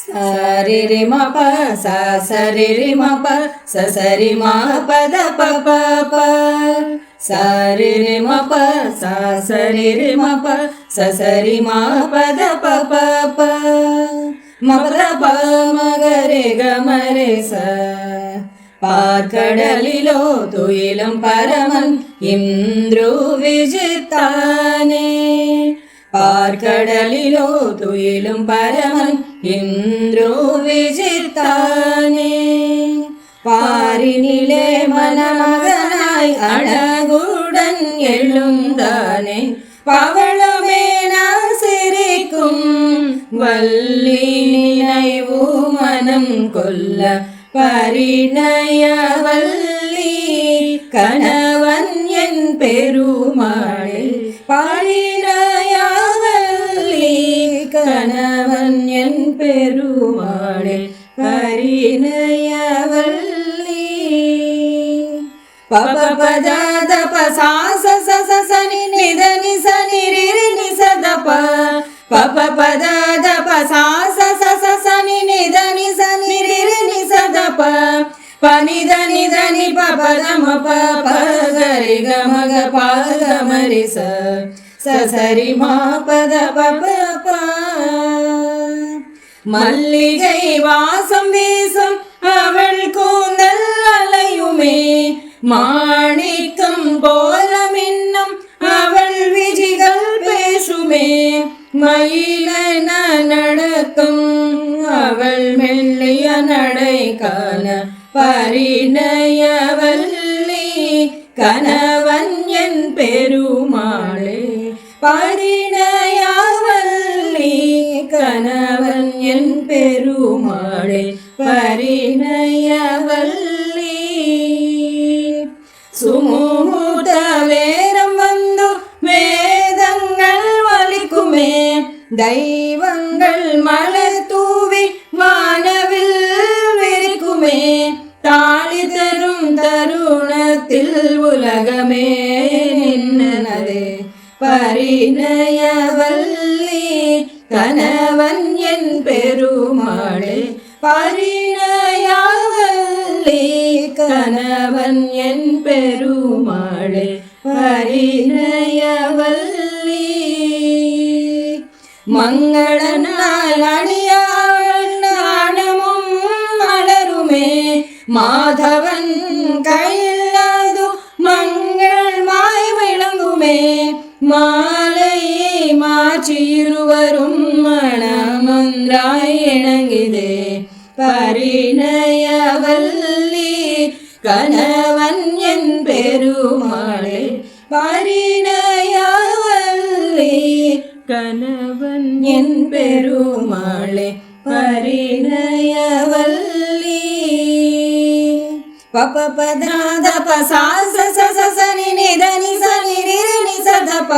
சரி ரி ம ப ச சரி ரி ம ப ச சரி ம பத ப ப ப சரி ரி ம ப ச சரி ரி ம ப ச சரி ம பத ப ப ப ம பத ப மகரே கமரே ச பார்க்கடலிலோ துயிலும் பரமன் இந்திரு விஜித்தானே பார்க்கடலிலோ துயிலும் பரமன் இந்திரு விஜித்தானே பாரினிலே மணமகனாய் அழகுடன் எழுந்தானே பவளமேன சிரிக்கும் வள்ளி நினைவு மனம் கொல்ல பரிணயவல்லி கணவன் என் பெருமாளே பரிணயவல்லி கணவன் என் பெருமாளே பரிணயவல்லி பப பத ப சா ச ச ச ச நி நி த நி ச நி ரி ரி நி ச த ப பப பத ப சா ச ச ச ச நி நி த நி ச நி ரி ரி நி ச த ப ப நி த நி ப ப த ம ப ப க ரி க ம க ப க ம ரி ச ச ச ரி ம ப த ப ப ப மல்லிகை வாசம் வீசும் அவள் கூந்தல் அலையுமே மாணிக்கம் போல மின்னும் அவள் விஜிகள் பேசுமே மயிலென நடக்கும் அவள் மெல்லிய நடை காண பரிணயவல்லி கணவன் என் பெருமாளே பரிணயவல்லி கணவன் என் பெருமாளே பரிணயவல்லி சுமுகூர்த்த வேரம் வந்து வேதங்கள் வலிக்குமே தெய்வங்கள் மலர் தூவி வானவில் விரிக்குமே தாளி தரும் தருணத்தில் உலகமே நின்னதே பரிணயவல்லி கணவன் என் பெருமாளே பரிணயவல்லி கணவன் என் பெருமாளே பரிணயவல்லி மங்கள நாள் அணியாள் நாணமும் மலருமே மாதவன் கையில் அது மங்கள் மாய் விளங்குமே மாலை மாற்றி இருவரும் மணமன்றாய் இணங்கிதே பரிணயவல்லி கணவன் என் பெருமாளே பரிணயவல்லி கணவன் என் பெருமாளே பரிணயவல்லி பப பதாத ப சா ச ச ச ச நி நி த நி ச நி ரி ரி நி ச த ப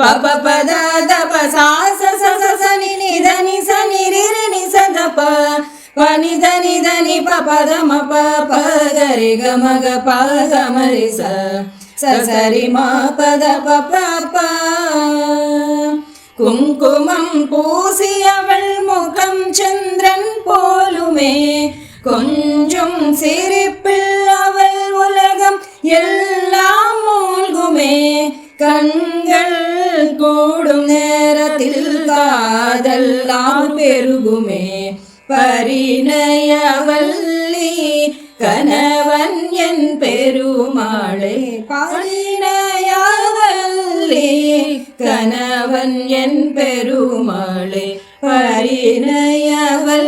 பப பதாத ப சா ச ச ச ச நி நி த நி ச நி ரி ரி நி ச த ப ப நி த நி ப ப த ம ப ப க ரி க ம க ப க ம ரி ச ச ச ரி ம ப த ப ப ப குங்குமம் பூசியவள் முகம் சந்திரன் போலுமே கொஞ்சம் சிரிப்பில் அவள் உலகம் எல்லாம் மூழ்குமே கண்கள் கூடும் நேரத்தில் காதெல்லாம் பெருகுமே பரிணயவல்லி கணவன் என் பெருமாளே பரிணயவல்லி கணவன் என் பெருமாளே பரிணயவல்லி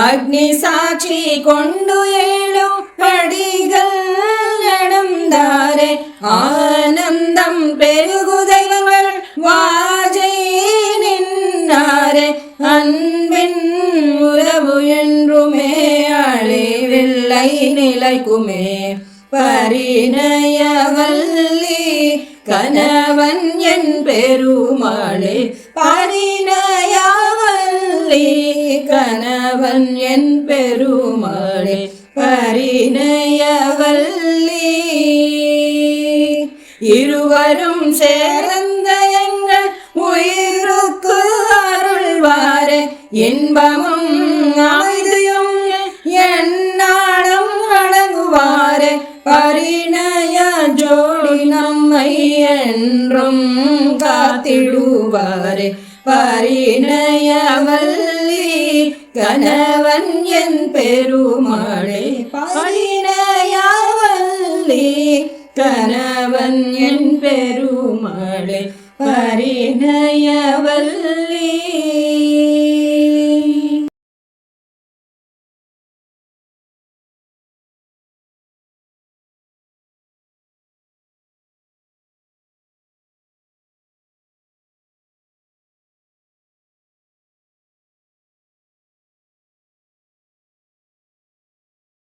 அக்னி சாட்சி கொண்டு 7 படிகள் நடந்தாரே ஆனந்தம் பெருகுதைவள் வாஜை நின்னாரே அன்பின் உறவு என்றுமே அழிவில்லை நிலைக்குமே பரிணயவல்லி கணவன் என் பெருமாளே பரிணயவல்லி கணவன் என் பெருமாளே பரிணயவல்லி இருவரும் சேர்ந்த எங்கள் உயிருக்கு அருள்வார் இன்பமும் அமைதியும் எந்நாளும் அடங்குவாரே பரிணய ஜோடி நம்மை என்றும் காத்திடுவாரே பரிணயவல்லி கணவன் என் பெருமாளே பரிணயவல்லி கணவன் என் பெருமாளே பரிணயவல்லி.